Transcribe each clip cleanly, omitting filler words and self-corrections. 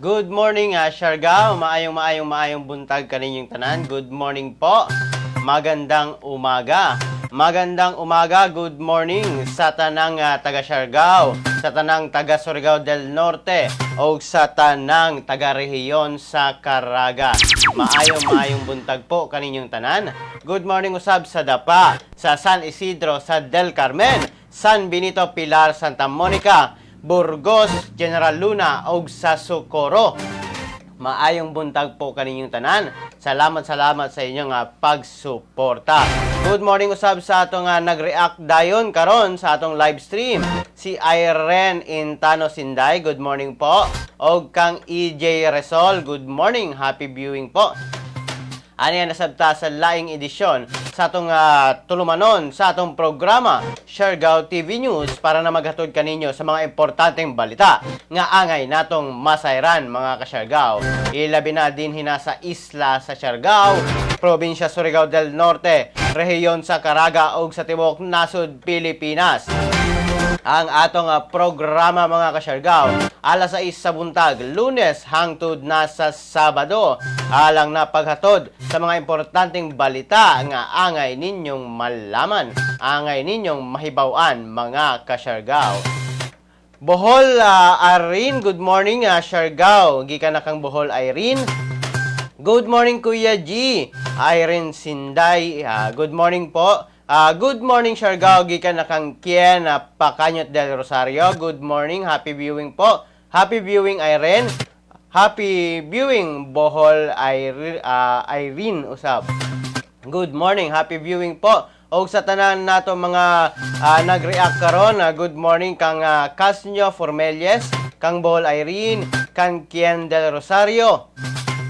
Good morning, Siargao. Maayong buntag kaninyong tanan. Good morning po. Magandang umaga. Magandang umaga, good morning sa tanang taga Siargao, sa tanang taga Surigao del Norte, o sa tanang taga rehiyon sa Caraga. Maayong buntag po kaninyong tanan. Good morning usab sa Dapa, sa San Isidro, sa Del Carmen, San Benito, Pilar, Santa Monica, Burgos, General Luna, og sa Socorro. Maayong buntag po kaninyong tanan. Salamat sa inyong pagsuporta. Good morning usab sa atong nag-react dayon karon sa atong live stream. Si Irene Intano Sinday, good morning po. Og kang EJ Resol, good morning. Happy viewing po. Ani nasabta sa laing edisyon sa atong tulumanon sa atong programa Siargao TV News para na maghatod kaninyo sa mga importanteng balita nga angay natong masayran mga ka-Siargao. Ilabi na din hina sa isla sa Siargao, probinsya Surigao del Norte, rehiyon sa Caraga ug sa tibuok nasod Pilipinas. Ang atong programa mga ka-Siargao, alas 6 sa buntag, Lunes hangtod na sa Sabado, alang na paghatod sa mga importanteng balita nga angay ninyong malaman, angay ninyong mahibaw-an mga ka-Siargao. Bohol Irene, good morning Siargao. Gikan na kang Bohol Irene. Good morning Kuya G. Irene Sinday, good morning po. Good morning Siargao, gikan na kang Kien Pacanyot del Rosario. Good morning, happy viewing po. Happy viewing Irene. Happy viewing Bohol Irene usab. Good morning, happy viewing po. Og sa tanan nato mga nag-react karon, good morning kang Casnio Formelles, kang Bohol Irene, kang Kien del Rosario,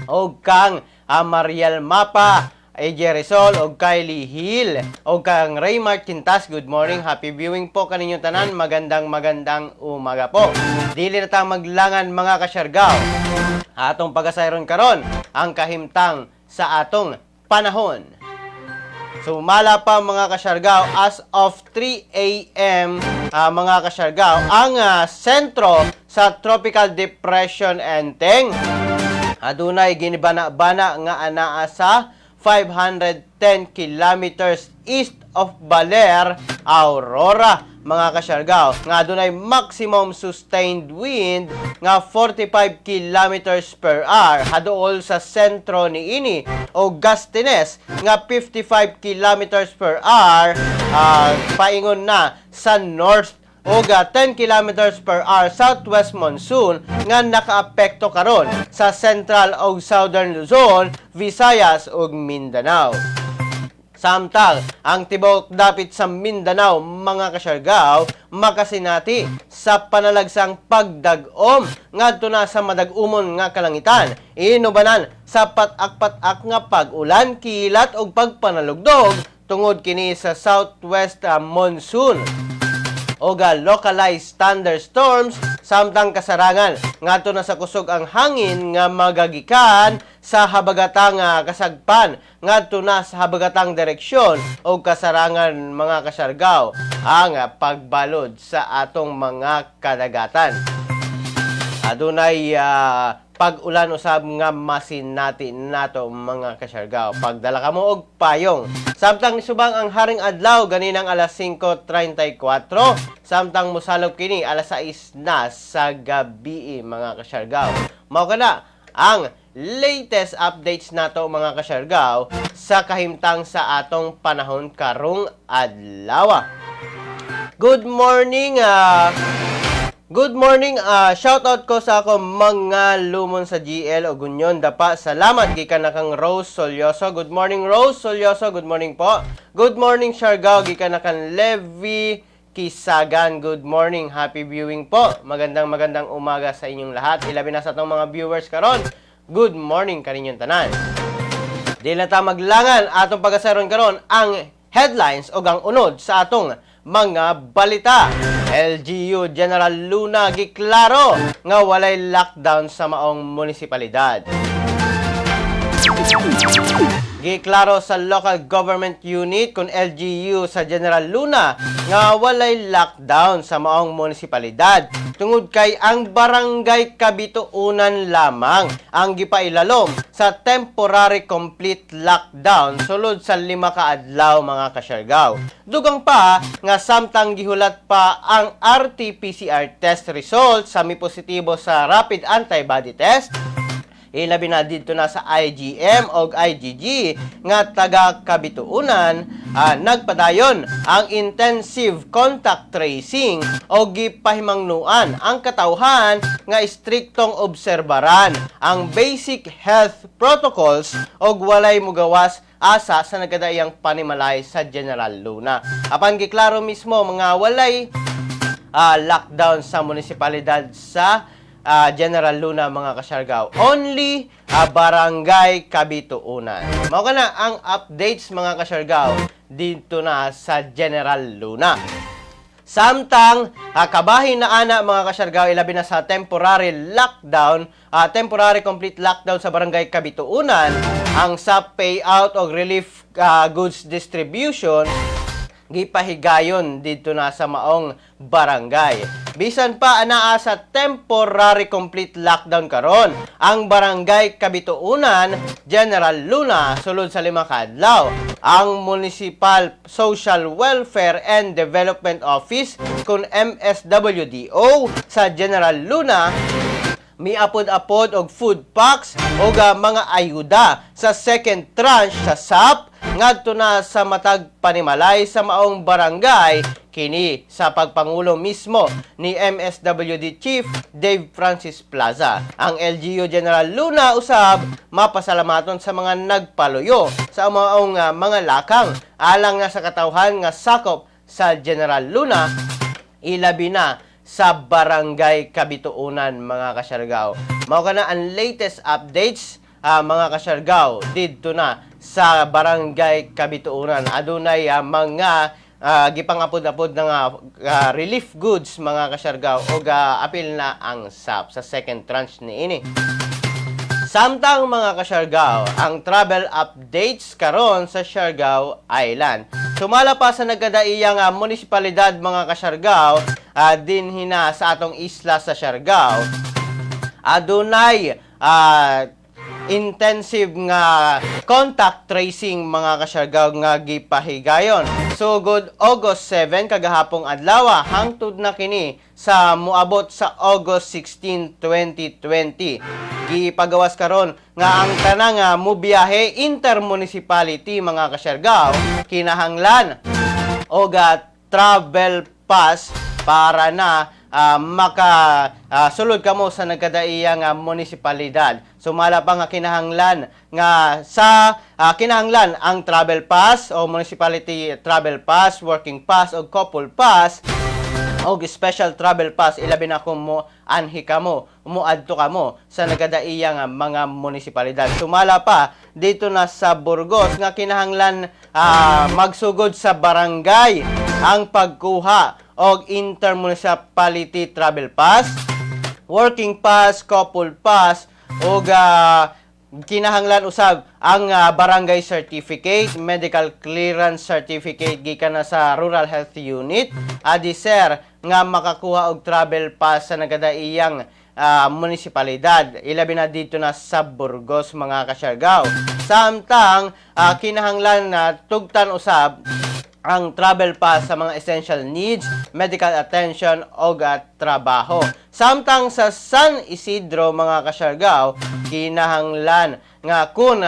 og kang Mariel Mapa, AJ Resol, og Kylie Hill, og kang Raymar Quintas, good morning, happy viewing po kaninyong tanan, magandang umaga po. Dili na tang maglangan mga ka-Siargao. Atong pagasayron karon ang kahimtang sa atong panahon. Sumala pa mga ka-Siargao, as of 3 a.m. Mga ka-Siargao, ang sentro sa Tropical Depression Enteng adunay ginibana-bana nga anaa sa 510 kilometers east of Baler, Aurora, mga ka-Siargao, nga adunay maximum sustained wind nga 45 kilometers per hour haduol sa sentro niini, o gustines nga 55 kilometers per hour paingon na sa north, o 10 kilometers per hour southwest monsoon nga nakaapekto karon sa central o southern Luzon, Visayas ug Mindanao. Samtang ang tibok dapit sa Mindanao mga ka-Siargao makasinati sa panalagsang pagdag-om ngadto na sa madag-umon nga kalangitan, inubanan sa patak-patak nga pag-ulan, kilat ug pagpanalugdog tungod kini sa southwest monsoon o localized thunderstorms, samtang kasarangan ngadto na sa kusog ang hangin nga magagikan sa habagatang kasagpan ngadto na sa habagatang direksyon, o kasarangan mga ka-Siargao ang pagbalod sa atong mga kadagatan. Adunay pag-ulan usab nga masinati nato mga ka-Siargao. Pagdala kamo og payong. Samtang subang ang haring adlaw ganinang alas 5:34, samtang mosalog kini alas 6 na sa gabi mga ka-Siargao. Mao kana ang latest updates nato mga ka-Siargao sa kahimtang sa atong panahon karong adlaw. Good morning shoutout ko sa ako mga lumon sa GL o Gunyon Dapa. Salamat gikan na kang Rose Solyoso. Good morning Rose Solyoso, good morning po. Good morning Siargao, gikan na kang Levi Kisagan. Good morning, happy viewing po. Magandang umaga sa inyong lahat. Ilabi na sa atong mga viewers karon. Good morning kaninyong tanan. Di na ta maglangan atong pagasaron karon ang headlines o ang unod sa atong mga balita. LGU General Luna giklaro nga walay lockdown sa maong munisipalidad. Giklaro sa local government unit kun LGU sa General Luna nga walay lockdown sa maong munisipalidad. Tungod kay ang barangay Kabituunan lamang ang gipailalom sa temporary complete lockdown sulod sa 5 ka adlaw mga kasyargaw. Dugang pa nga samtang gihulat pa ang RT-PCR test result sa mi positibo sa rapid antibody test, ilabi na dito na sa IGM o IgG nga taga Kabituunan, nagpadayon ang intensive contact tracing o gipahimangnuan ang katawhan nga istriktong obserbaran ang basic health protocols o walay mugawas asa sa nagkadaiyang panimalay sa General Luna. Apan giklaro mismo mga walay lockdown sa munisipalidad sa General Luna mga kasyargaw. Only barangay Kabituunan. Mao kana ang updates mga kasyargaw dito na sa General Luna. Samtang kabahin na ana mga kasyargaw ilabi na sa temporary lockdown, temporary complete lockdown sa barangay Kabituunan, ang sa payout o relief goods distribution gipahigayon dito na sa maong barangay. Bisan pa anaa sa temporary complete lockdown karon ang barangay Kabituunan, General Luna sulod sa 5 ka adlaw. Ang Municipal Social Welfare and Development Office kun MSWDO sa General Luna miapod-apod og food packs o mga ayuda sa second tranche sa SAP ngadto na sa matag panimalay sa maong barangay, kini sa pagpangulo mismo ni MSWD Chief Dave Francis Plaza. Ang LGU General Luna usab mapasalamaton sa mga nagpaluyo sa maong mga lakang alang nga sa katawhan nga sakop sa General Luna, ilabi na sa barangay Kabituunan mga kasyargaw. Mao kana ang latest updates mga kasyargaw didto na sa barangay Kabituunan. Adunay mga gipangapod-apod nga relief goods mga kasyargaw o apil na ang SAP sa second tranche niini. Samtang mga kasyargaw, ang travel updates karon sa Siargao Island. Sumala pa sa nagkadaiyang munisipalidad mga kasyargaw, din hina sa atong isla sa Siargao. Adunay intensive nga contact tracing mga kasyargaw nga gipahigayon. So good August 7 kagahapong adlaw hangtod na kini sa muabot sa August 16, 2020. Gipagawas karon nga ang tanang mubiyahe intermunicipality mga kasyargaw kinahanglan og travel pass para na sulod kamo sa nagkadaiyang munisipalidad. Sumala pa nga kinahanglan nga sa kinahanglan ang travel pass o municipality travel pass, working pass o couple pass o special travel pass. Ilabi na kung mo anhi kamo, umuadto kamo sa nagkadaiyang mga munisipalidad. Sumala pa dito na sa Burgos nga kinahanglan magsugod sa barangay ang pagkuha og intermunicipality travel pass, working pass, couple pass o kinahanglan usab ang barangay certificate, medical clearance certificate gikan na sa rural health unit. Sir nga makakuha og travel pass sa nagadaiyang munisipalidad. Ilabi na dito na sa Burgos mga kasyargaw. Samtang kinahanglan na tugtan usab ang travel pass sa mga essential needs, medical attention o trabaho. Samtang sa San Isidro mga kasyargaw, kinahanglan nga kung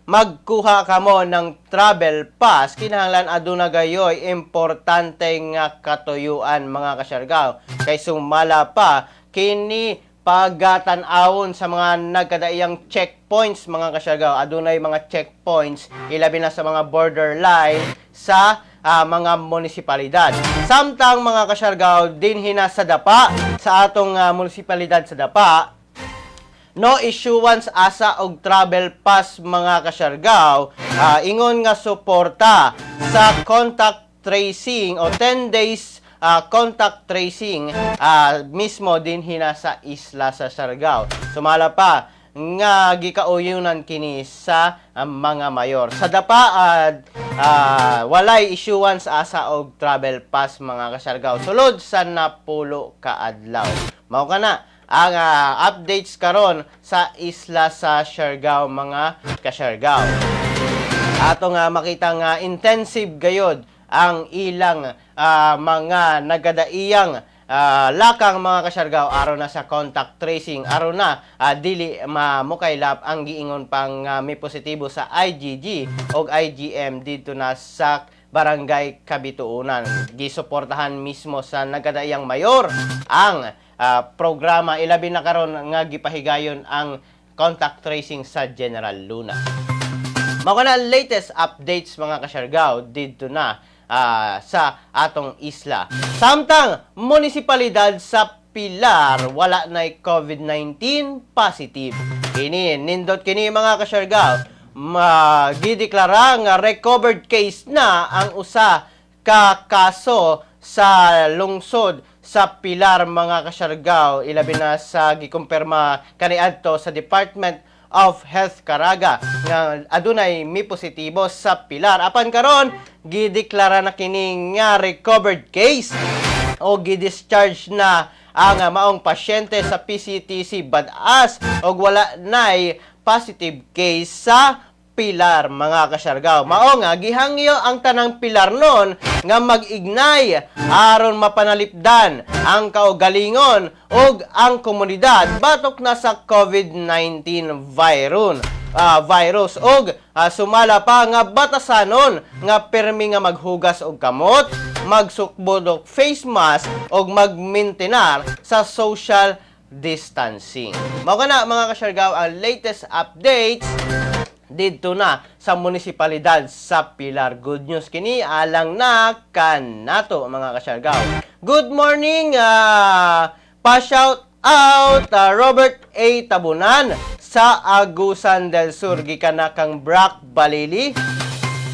magkuha kamo ng travel pass, kinahanglan aduna gayoy importante nga katuyuan mga kasyargaw. Kay sumala pa kini pagatan-awon sa mga nagkadaiyang checkpoints mga kasyargaw. Adunay mga checkpoints ilabi na sa mga borderline sa mga munisipalidad. Samtang mga kasyargaw din hina sa dapa sa atong munisipalidad sa dapa, no issuance asa og travel pass mga kasyargaw, ingon nga suporta sa contact tracing o 10 days contact tracing mismo din hina sa isla sa Siargao. Sumala pa nga gikauyunan kini sa mga mayor. Sa dapa walay issuance asa og travel pass mga kasyargaw. Sulod sa napulo ka adlaw. Mao kana ang updates karon sa isla sa Siargao mga kasyargaw. Ato nga makita nga intensive gayod ang ilang mga nagadaiyang lakang mga kasyargaw aron na sa contact tracing, aron na dili mamukaylap ang giingon pang may positibo sa IgG o IgM dito na sa Barangay Kabituunan. Gisuportahan mismo sa nagkadaiyang mayor ang programa, ilabi na karon nga gipahigayon ang contact tracing sa General Luna. Mao na latest updates mga kasyargaw dito na sa atong isla. Samtang munisipalidad sa Pilar wala na COVID-19 positive. Kini nindot kini mga kasyargaw, magideklara nga recovered case na ang usa ka kaso sa lungsod sa Pilar mga kasyargaw, ilabi na sa gikumpirma kaniadto sa Department of Health Caraga nga adunay mi positibo sa Pilar. Apan karon gideklara na kini nga recovered case o gidischarge na ang maong pasyente sa PCTC Badaas og wala nay positive case sa Pilar mga kasyargaw. Mao nga gihangyo ang tanang Pilar nun nga mag-ignay aron mapanalipdan ang kaugalingon ug ang komunidad batok na sa COVID-19 virus ug sumala pa nga batasanon nga permi nga maghugas og kamot, magsukbod og face mask ug magmaintenar sa social distancing. Mao kana mga kasyargaw ang latest updates dito na sa munisipalidad sa Pilar. Good news kini alang na kanato mga kasyargaw. Good morning, pa-shout out Robert A. Tabunan sa Agusan del Sur, gikan na kang Brock Balili.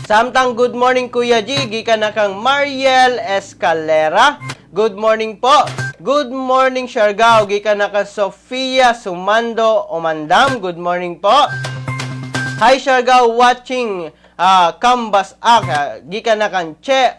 Samtang good morning Kuya G, gikan na kang Mariel Escalera. Good morning po. Good morning Siargao, gikan na kang Sofia Sumando Omandam. Good morning po. Hi Siargao, watching Kambas gikan na kan Che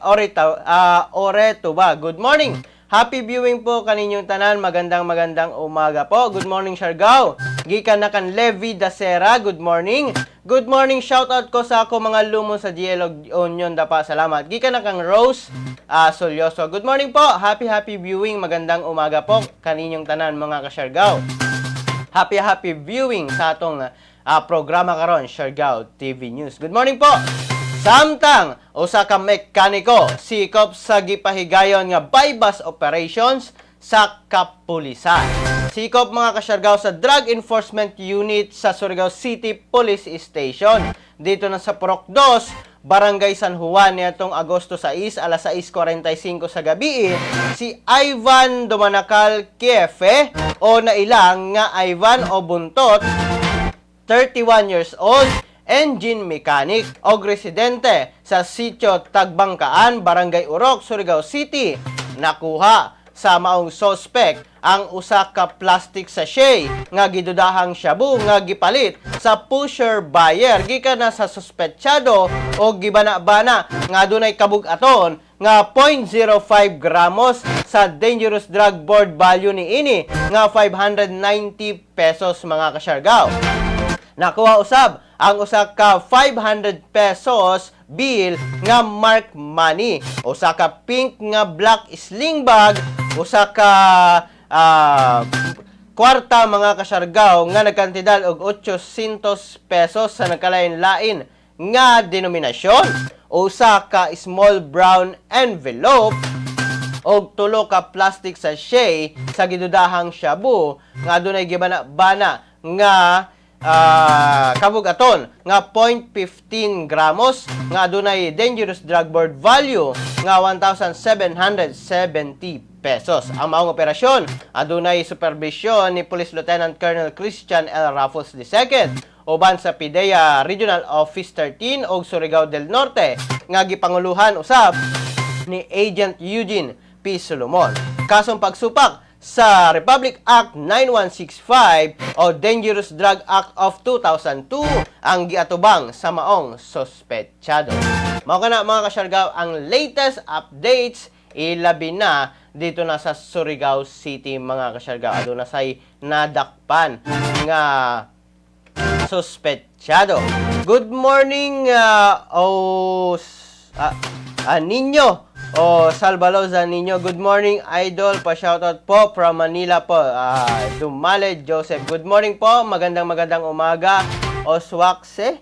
Oreto ba. Good morning. Happy viewing po kaninyong tanan. Magandang umaga po. Good morning Siargao. Gikan na kan Levi Dasera. Good morning. Good morning. Shout out ko sa ako mga lumo sa GL Union dapa. Salamat. Gikan na kang Rose Solyoso. Good morning po. Happy viewing. Magandang umaga po kaninyong tanan mga ka-Siargao. Happy viewing sa atong programa karon Siargao TV News. Good morning po. Samtang usa ka mekaniko sikop sa gipahigayon nga bypass operations sa kapulisan. Sikop mga ka-Siargao sa Drug Enforcement Unit sa Surigao City Police Station. Dito na sa Purok 2, Barangay San Juan nitong Agosto 6 alas 6:45 sa gabi, si Ivan Dumanakal Kiefe o nailang nga Ivan o Buntot, 31 years old, engine mechanic og residente sa sitio Tagbangkaan, Barangay Urok, Surigao City, nakuha sa maong suspect ang usa ka plastic sachet nga gidudahang shabu nga gipalit sa pusher buyer gikan na sa suspetsyado o gibana-bana nga adunay kabug-aton nga 0.05 gramos sa dangerous drug board value niini nga 590 pesos mga ka-Siargao. Nakuha usab ang usa ka 500 pesos bill nga mark money, usa ka pink nga black sling bag, usa ka kwarta mga ka-Siargao nga nagkantidad og 800 pesos sa nagkalain-lain nga denominasyon, usa ka small brown envelope og tulo ka plastic sachet sa gidudahang shabu nga adunay gibana-bana nga kabug-aton nga 0.15 gramos nga adunay dangerous drug board value nga 1,770 pesos. Ang maong operasyon adunay supervision ni Police Lieutenant Colonel Christian L. Raffles II uban sa PIDEA Regional Office 13 og Surigao del Norte nga gipanguluhan usab ni Agent Eugene P. Solomon. Kasong pagsupak sa Republic Act 9165 o Dangerous Drug Act of 2002 ang giatubang sa maong sospetsado. Mao kana mga kasyargaw ang latest updates ilabi na dito na sa Surigao City mga kasyargaw. Aduna say nadakpan nga sospetsado. Good morning Ninyo Salvaloza Ninyo. Good morning idol, pa shoutout po from Manila po. Dumale Joseph. Good morning po. Magandang umaga. Oswakse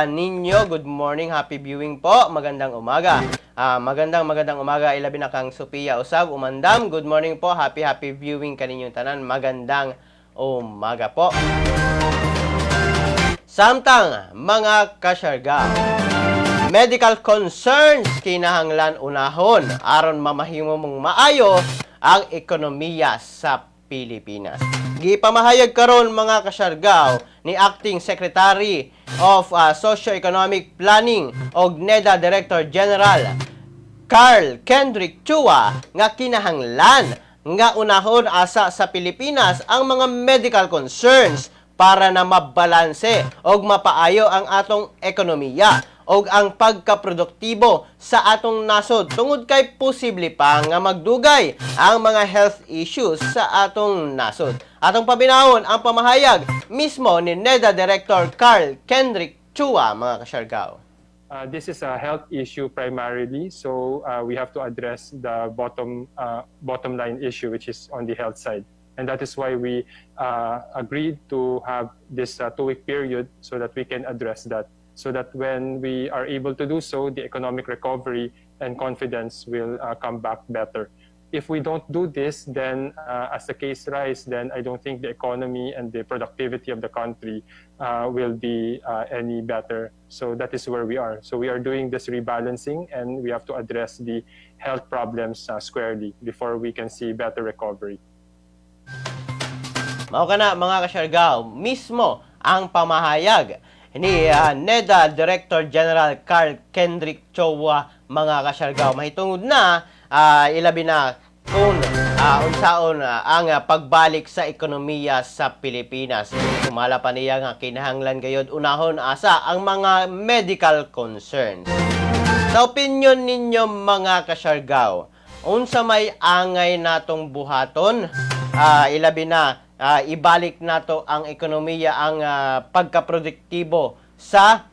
Ninyo, good morning. Happy viewing po. Magandang umaga. Magandang umaga. Ilabi na kang Sophia Usab Umandam. Good morning po. Happy viewing kaninyong tanan. Magandang umaga po. Samtang mga kasyarga, medical concerns kinahanglan unahon aron mamahimo mong maayo ang ekonomiya sa Pilipinas. Gipamahayag karon mga kasyargaw ni Acting Secretary of Socio-Economic Planning og NEDA Director General Carl Kendrick Chua nga kinahanglan nga unahon asa sa Pilipinas ang mga medical concerns para na mabalanse og mapaayo ang atong ekonomiya og ang pagkaproduktibo sa atong nasod tungod kay posible pa nga magdugay ang mga health issues sa atong nasod. Atong pabinahon ang pamahayag mismo ni NEDA Director Carl Kendrick Chua mga kasyargaw. This is a health issue primarily, so we have to address the bottom line issue, which is on the health side. And that is why we agreed to have this 2-week period so that we can address that. So that when we are able to do so, the economic recovery and confidence will come back better. If we don't do this, then as the case rise, then I don't think the economy and the productivity of the country will be any better. So that is where we are. So we are doing this rebalancing and we have to address the health problems squarely before we can see better recovery. Mao kana mga kasyargaw, mismo ang pamahayag ni NEDA Director General Carl Kendrick Chua mga kasyargaw. Mahitungod na ilabi na kung unsaon ang pagbalik sa ekonomiya sa Pilipinas. Sumala pa niya nga kinahanglan gayud unahon asa ang mga medical concerns. Sa opinion ninyo mga kasyargaw, unsa may angay natong buhaton ilabi na ibalik nato ang ekonomiya, ang pagkaproduktibo sa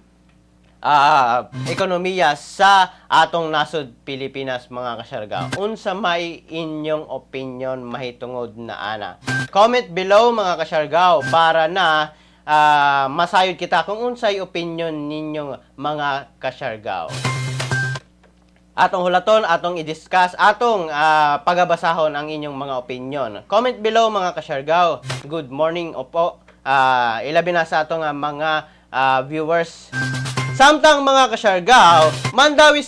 ekonomiya sa atong nasod Pilipinas mga kasyargaw. Unsa may inyong opinion mahitungod na ana? Comment below mga kasyargaw para na masayod kita kung unsay opinion ninyong mga kasyargaw. Atong hulaton, atong i-discuss, atong pagabasahon ang inyong mga opinion. Comment below mga kasyargaw. Good morning opo. Ilabi na sa atong mga viewers. Samtang mga kasyargaw, Mandawi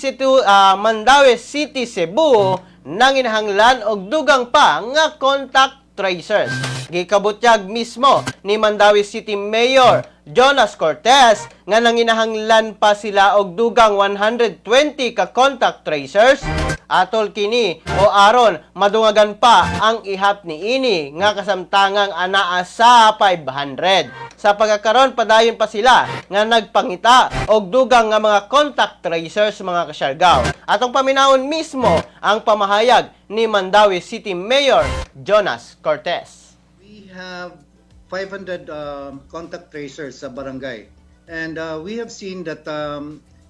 City, Cebu, nanginahanglan og dugang pa nga contact tracers. Gikabutyag mismo ni Mandawi City Mayor Jonas Cortez nga nanginahanglan pa sila og dugang 120 ka contact tracers atol kini o aron madungagan pa ang ihap niini nga kasamtangang anaa sa 500. Sa pagkakaron padayon pa sila nga nagpangita og dugang nga mga contact tracers mga kasyargaw. Atong paminawon mismo ang pamahayag ni Mandawi City Mayor Jonas Cortez. We have 500 contact tracers sa barangay. And we have seen that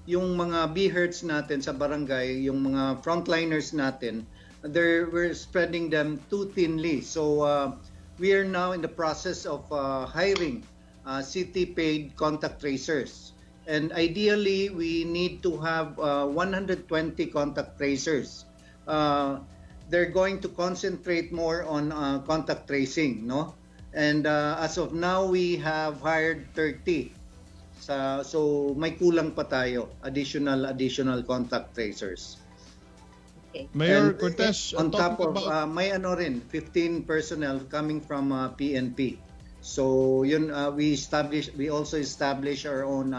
yung mga BHERTs natin sa barangay, yung mga frontliners natin, we're spreading them too thinly. So we are now in the process of hiring city-paid contact tracers. And ideally, we need to have 120 contact tracers. They're going to concentrate more on contact tracing, no? And as of now, we have hired 30. So may kulang pa tayo, additional contact tracers. Okay. Mayor And Cortez, on top of about... may 15 personnel coming from PNP. So yun, we also establish our own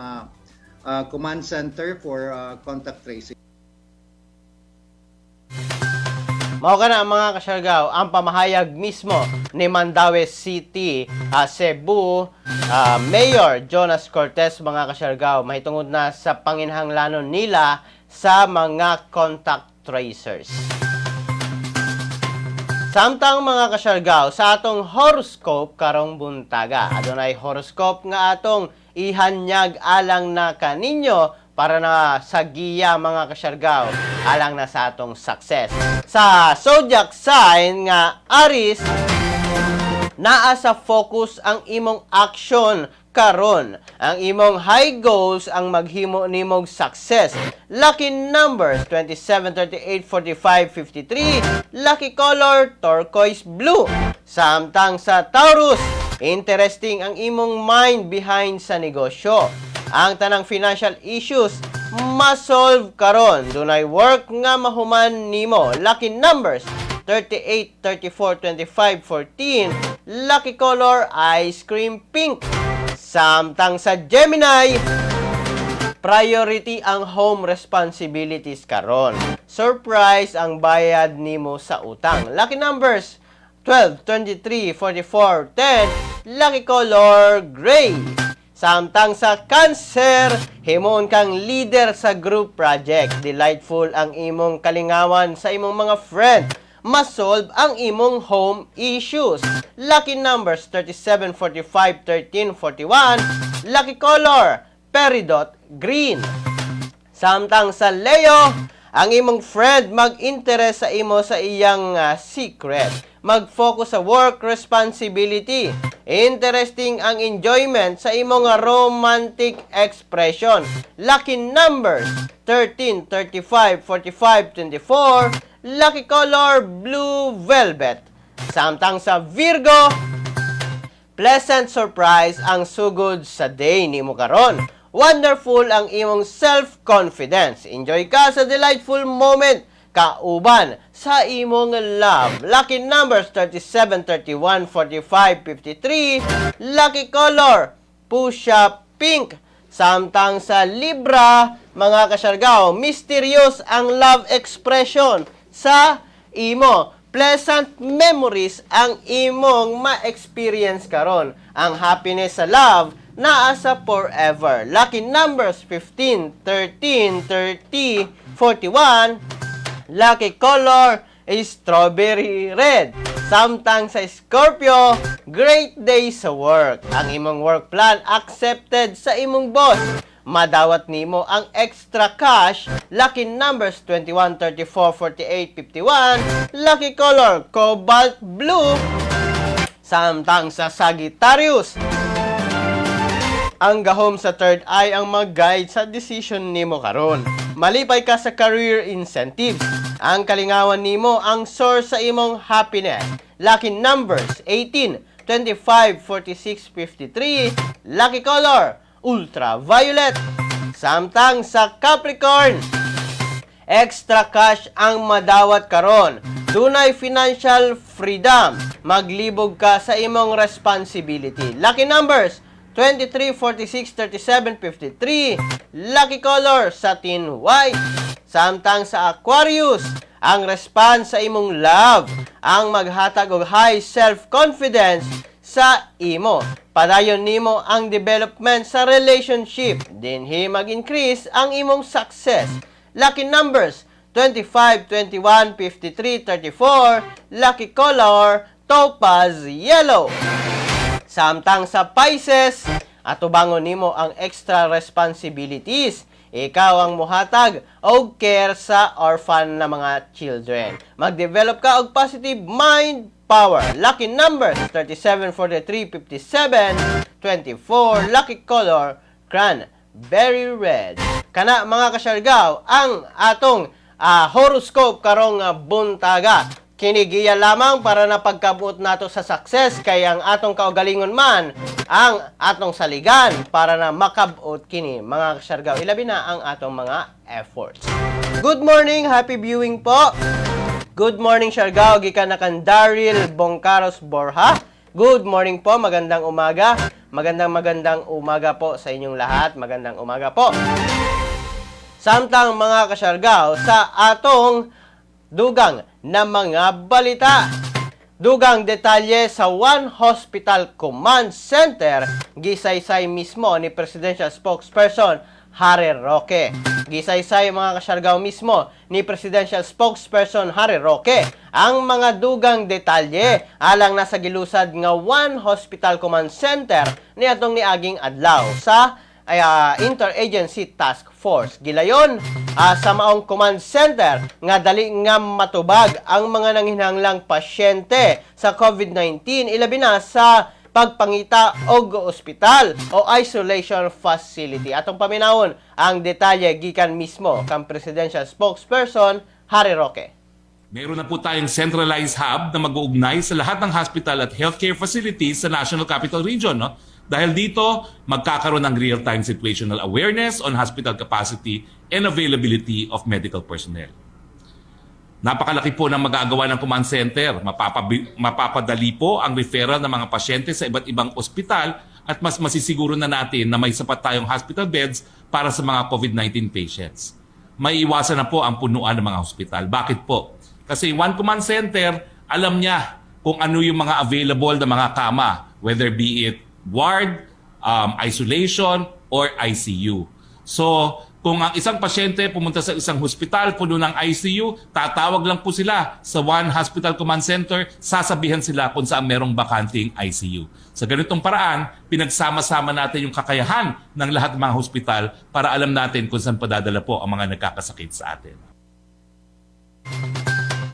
command center for contact tracing. Mao kana mga kasyargaw, ang pamahayag mismo ni Mandaue City, Cebu, Mayor Jonas Cortez mga kasyargaw, mahitungod na sa panginhanglanon nila sa mga contact tracers. Samtang mga kasyargaw, sa atong horoscope karong buntaga, adunay horoscope nga atong ihanyag alang na kaninyo para na sa giya mga kasyargaw, alang na sa atong success. Sa zodiac sign nga Aries, naa sa focus ang imong action karon. Ang imong high goals ang maghimo nimog success. Lucky numbers 27, 38, 45, 53. Lucky color turquoise blue. Samtang sa Taurus, interesting ang imong mind behind sa negosyo. Ang tanang financial issues ma-solve karon. Dunay work nga mahuman nimo. Lucky numbers 38, 34, 25, 14. Lucky color ice cream pink. Samtang sa Gemini, priority ang home responsibilities karon. Surprise ang bayad nimo sa utang. Lucky numbers 12, 23, 44, 10. Lucky color gray. Samtang sa Cancer, himon kang leader sa group project. Delightful ang imong kalingawan sa imong mga friend. Masolve ang imong home issues. Lucky numbers 37, 45, 13, 41. Lucky color peridot green. Samtang sa Leo, ang imong friend mag-interest sa imo sa iyang secret. Mag-focus sa work responsibility. Interesting ang enjoyment sa imong romantic expression. Lucky numbers 13, 35, 45, 24. Lucky color blue velvet. Samtang sa Virgo, pleasant surprise ang sugod sa day nimo karon. Wonderful ang imong self-confidence. Enjoy ka sa delightful moment kauban sa imong love. Lucky numbers 37, 31, 45, 53. Lucky color fuchsia pink. Samtang sa Libra, mga kasyargaw, mysterious ang love expression sa imo. Pleasant memories ang imong ma-experience karon. Ang happiness sa love naa sa forever. Lucky numbers 15, 13, 30, 41. Lucky color is strawberry red. Samtang sa Scorpio, great day sa work. Ang imong work plan accepted sa imong boss. Madawat nimo ang extra cash. Lucky numbers 21, 34, 48, 51. Lucky color cobalt blue. Samtang sa Sagittarius, ang gahom sa third eye ang mag-guide sa decision nimo karon. Malipay ka sa career incentives. Ang kalingawan nimo ang source sa imong happiness. Lucky numbers 18, 25, 46, 53. Lucky color ultraviolet. Samtang sa Capricorn, extra cash ang madawat karon. Dunay financial freedom. Maglibog ka sa imong responsibility. Lucky numbers 23, 46, 37, 53. Lucky color satin white. Samtang sa Aquarius, ang response sa imong love ang maghatag og high self-confidence sa imo. Padayon nimo ang development sa relationship. Dinhi mag-increase ang imong success. Lucky numbers 25, 21, 53, 34. Lucky color topaz yellow. Samtang sa Pisces, atubangon nimo ang extra responsibilities. Ikaw ang muhatag og care sa orphan na mga children. Mag-develop ka og positive mind power. Lucky numbers 37, 43, 57, 24. Lucky color cranberry red. Kana mga kasyargaw, ang atong horoscope karong buntaga. Kinigiya lamang para na pagkabuot nato sa success kay ang atong kaugalingon man ang atong saligan para na makabuot kini mga kasyargaw. Ilabi na ang atong mga efforts. Good morning, happy viewing po. Good morning Siargao, gikan na kan Daryl Bongcaros Borja. Good morning po, magandang umaga. Magandang umaga po sa inyong lahat. Magandang umaga po. Samtang mga kasyargao, sa atong dugang na mga balita. Dugang detalye sa One Hospital Command Center, gisaysay mismo ni Presidential Spokesperson Harry Roque. Gisaysay mga kasyargaw mismo ni Presidential Spokesperson Harry Roque ang mga dugang detalye alang nasa gilusad nga One Hospital Command Center ni atong niaging adlaw sa Interagency Task Force. Gilayon sa maong command center nga dali nga matubag ang mga nanghinahanglang pasyente sa COVID-19 ilabi na sa pagpangita og ospital o isolation facility. Atong paminawon ang detalye gikan mismo kang Presidential Spokesperson Harry Roque. Meron na po tayong centralized hub na mag-uugnay sa lahat ng hospital at healthcare facilities sa National Capital Region. No? Dahil dito, magkakaroon ng real-time situational awareness on hospital capacity and availability of medical personnel. Napakalaki po ng magagawa ng command center. Mapapadali po ang referral ng mga pasyente sa iba't ibang ospital at mas masisiguro na natin na may sapat tayong hospital beds para sa mga COVID-19 patients. May iwasan na po ang punuan ng mga ospital. Bakit po? Kasi one command center, alam niya kung ano yung mga available na mga kama, whether be it ward, isolation, or ICU. So, kung ang isang pasyente pumunta sa isang hospital, puno ng ICU, tatawag lang po sila sa One Hospital Command Center, sasabihan sila kung saan merong bakanting ICU. Sa ganitong paraan, pinagsama-sama natin yung kakayahan ng lahat ng mga hospital para alam natin kung saan padadala po ang mga nagkakasakit sa atin.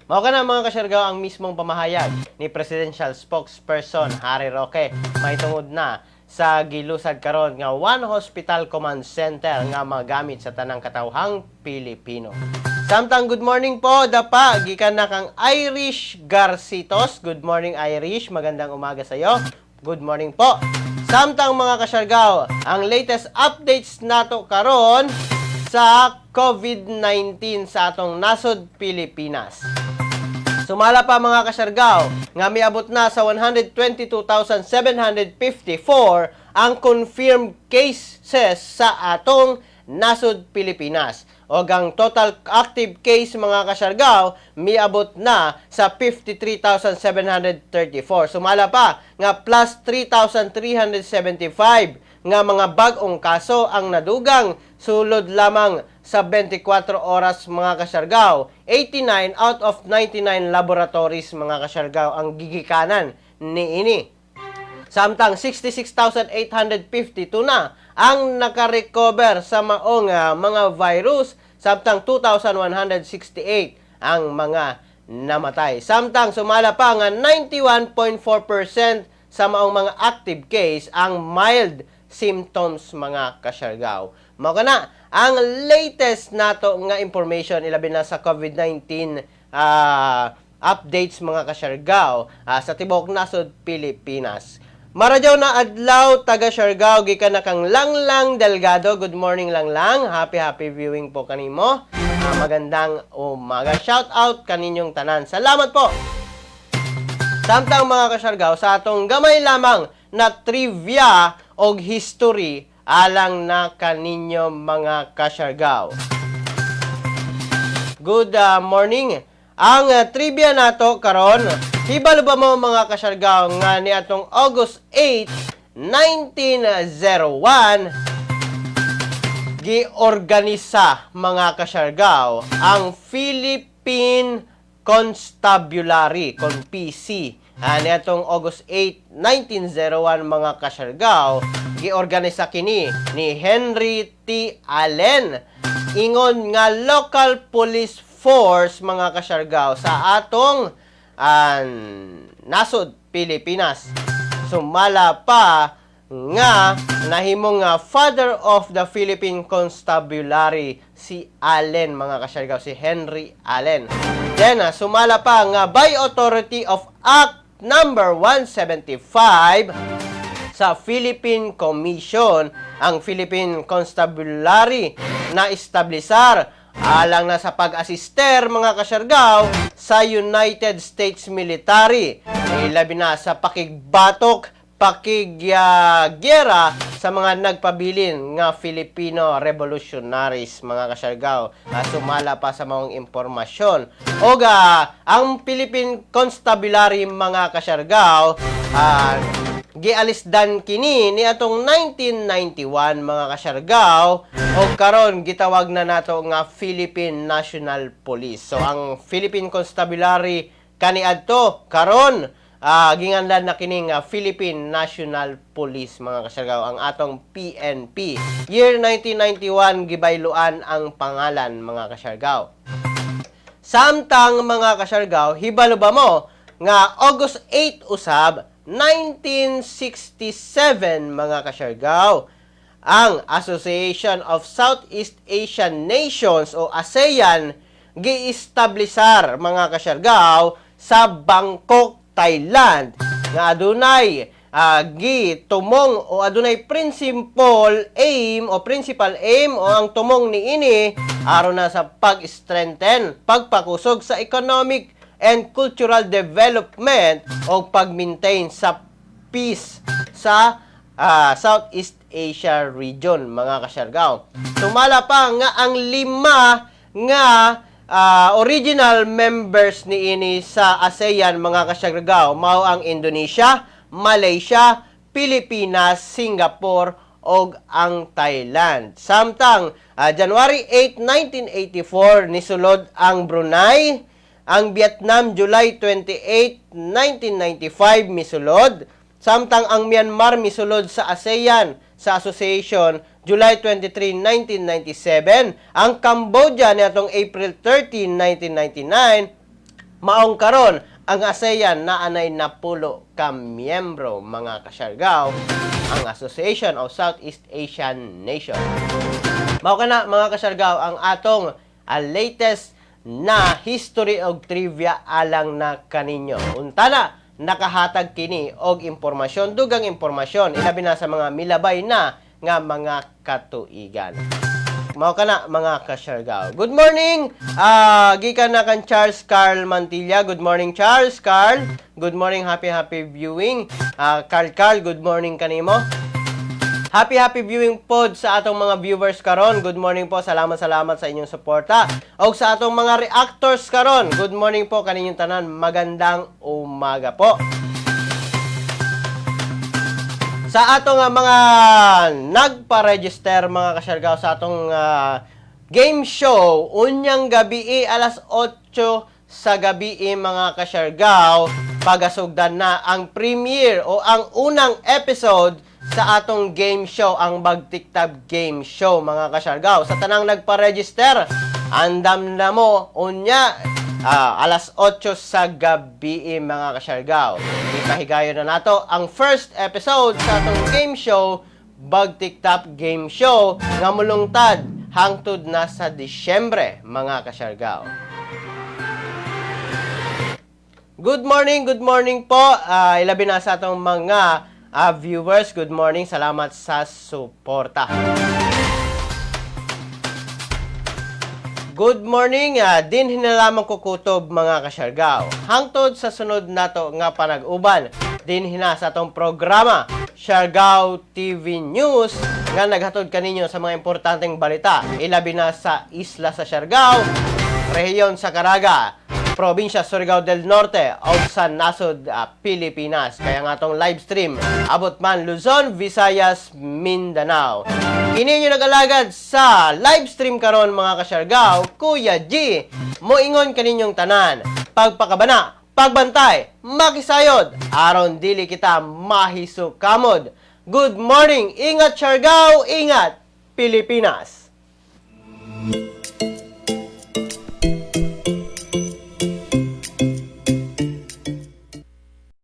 Mao ka na mga kasyargaw ang mismong pamahayag ni Presidential Spokesperson Harry Roque. May tungod na sa gilusad karon nga One Hospital Command Center nga magamit sa tanang katawhang Pilipino. Samtang good morning po, dapa, gikan na kang Irish Garcitos. Good morning Irish, magandang umaga sa iyo. Good morning po. Samtang mga kasyargaw, ang latest updates nato karon sa COVID-19 sa atong nasod Pilipinas. Sumala pa mga kasyargaw nga miabot na sa 122,754 ang confirmed cases sa atong nasod Pilipinas. O ang total active case mga kasyargaw miabot na sa 53,734. Sumala pa nga plus 3,375 nga mga bag-ong kaso ang nadugang sulod lamang sa 24 oras mga kasyargaw. 89 out of 99 laboratories mga kasyargaw ang gigikanan niini. Samtang 66,852 na ang nakarecover sa maong mga virus, samtang 2,168 ang mga namatay. Samtang sumala pa nga 91.4% sa maong mga active case ang mild symptoms mga kasyargaw. Mao kana ang latest nato nga information ilabi na sa COVID-19 updates mga kasyargaw sa tibuok nasod Pilipinas. Maradyaw na adlaw taga Siargao gikan na kang Langlang Delgado. Good morning Langlang. Happy viewing po kanimo. Magandang umaga. Shout out kaninyong tanan. Salamat po. Samtang mga kasyargaw sa atong gamay lamang na trivia og history alang na kaninyo mga kasyargaw. Good morning. Ang trivia nato karon, hibalo ba mo mga kasyargaw nga ni atong August 8, 1901 giorganisa mga kasyargaw ang Philippine Constabulary kon PC. Ni atong August 8, 1901 mga kasyargaw giorganisa kini ni Henry T. Allen ingon nga local police force mga kasyargaw sa atong nasod Pilipinas. Sumala pa nga nahimong father of the Philippine Constabulary si Allen mga kasyargaw, si Henry Allen. Then sumala pa nga by authority of Act number 175 sa Philippine Commission ang Philippine Constabulary na establisar alang na sa pag-asister mga kasyargaw sa United States Military. Ilabi na sa pakigbatok, pakigyera sa mga nagpabilin nga Filipino revolutionaries, mga kasyargaw. Sumala pa sa mga impormasyon. O ang Philippine Constabulary, mga kasyargaw, gialisdan kini ni atong 1991, mga kasyargaw, o karon gitawag na nato nga Philippine National Police. So ang Philippine Constabulary kaniadto karon ginganlan na kining Philippine National Police, mga kasyargaw, ang atong PNP. Year 1991 gibayluan ang pangalan, mga kasyargaw. Samtang, mga kasyargaw, hibalo ba mo nga August 8 usab 1967, mga kasyargaw, ang Association of Southeast Asian Nations o ASEAN giestablisar, mga kasyargaw, sa Bangkok, Thailand, nga adunay gitumong o adunay principal aim o ang tumong niini aron na sa pag-strengthen, pagpakusog sa economic and cultural development o pag-maintain sa peace sa Southeast Asia region, mga kasyargaw. Sumala pa nga ang 5 nga original members niini sa ASEAN, mga kasyargaw, mao ang Indonesia, Malaysia, Pilipinas, Singapore ug ang Thailand. Samtang January 8, 1984 nisulod ang Brunei, ang Vietnam July 28, 1995 misulod, samtang ang Myanmar misulod sa ASEAN sa association July 23, 1997, ang Cambodia niadtong April 13, 1999, maong karon ang ASEAN naanay napulo ka miyembro, mga kasyargaw, ang Association of Southeast Asian Nations. Mao kana, mga kasyargaw, ang atong latest na history og trivia alang na kaninyo. Untana, nakahatag kini og impormasyon, dugang impormasyon, ilabi na sa mga milabay na nga mga katuigan. Mao kana, mga kasyargaw. Good morning! Gikan na kan Charles Carl Mantilla. Good morning, Charles Carl. Good morning, happy viewing. Carl, good morning kanimo. Happy viewing pod sa atong mga viewers karon. Good morning po. Salamat sa inyong suporta. O sa atong mga reactors karon. Good morning po kaninyong tanan. Magandang umaga po. Sa atong mga nagpa-register, mga kasyargaw, sa atong game show, unyang gabi alas 8 sa gabi, mga kasyargaw, pagasugdan na ang premiere o ang unang episode sa atong game show, ang Bagtiktab Game Show, mga kasyargaw. Sa tanang nagpa-register, andam na mo unya alas 8 sa gabi, mga kasyargaw. Ipahigayon na nato ang first episode sa atong game show, Bagtiktab Game Show, nga mulungtad hangtod na sa Disyembre, mga kasyargaw. Good morning po. Ilabi na sa atong mga viewers. Good morning. Salamat sa suporta. Good morning, din hinalamang kukutob, mga kasyargaw. Hangtod sa sunod nato nga panag-uban, din hina sa atong programa, Siargao TV News, nga naghatod kaninyo sa mga importanteng balita, ilabi na sa isla sa Siargao, rehiyon sa Caraga, probinsya Surigao del Norte, o sa nasod Pilipinas. Kaya nga atong live stream, abot man Luzon, Visayas, Mindanao. Kini nyo nag-alagad sa live stream karon, mga kasyargaw, Kuya G. Moingon kaninyong tanan, pagpakabana, pagbantay, makisayod, aron dili kita mahisukamod. Good morning, ingat Siargao, ingat Pilipinas.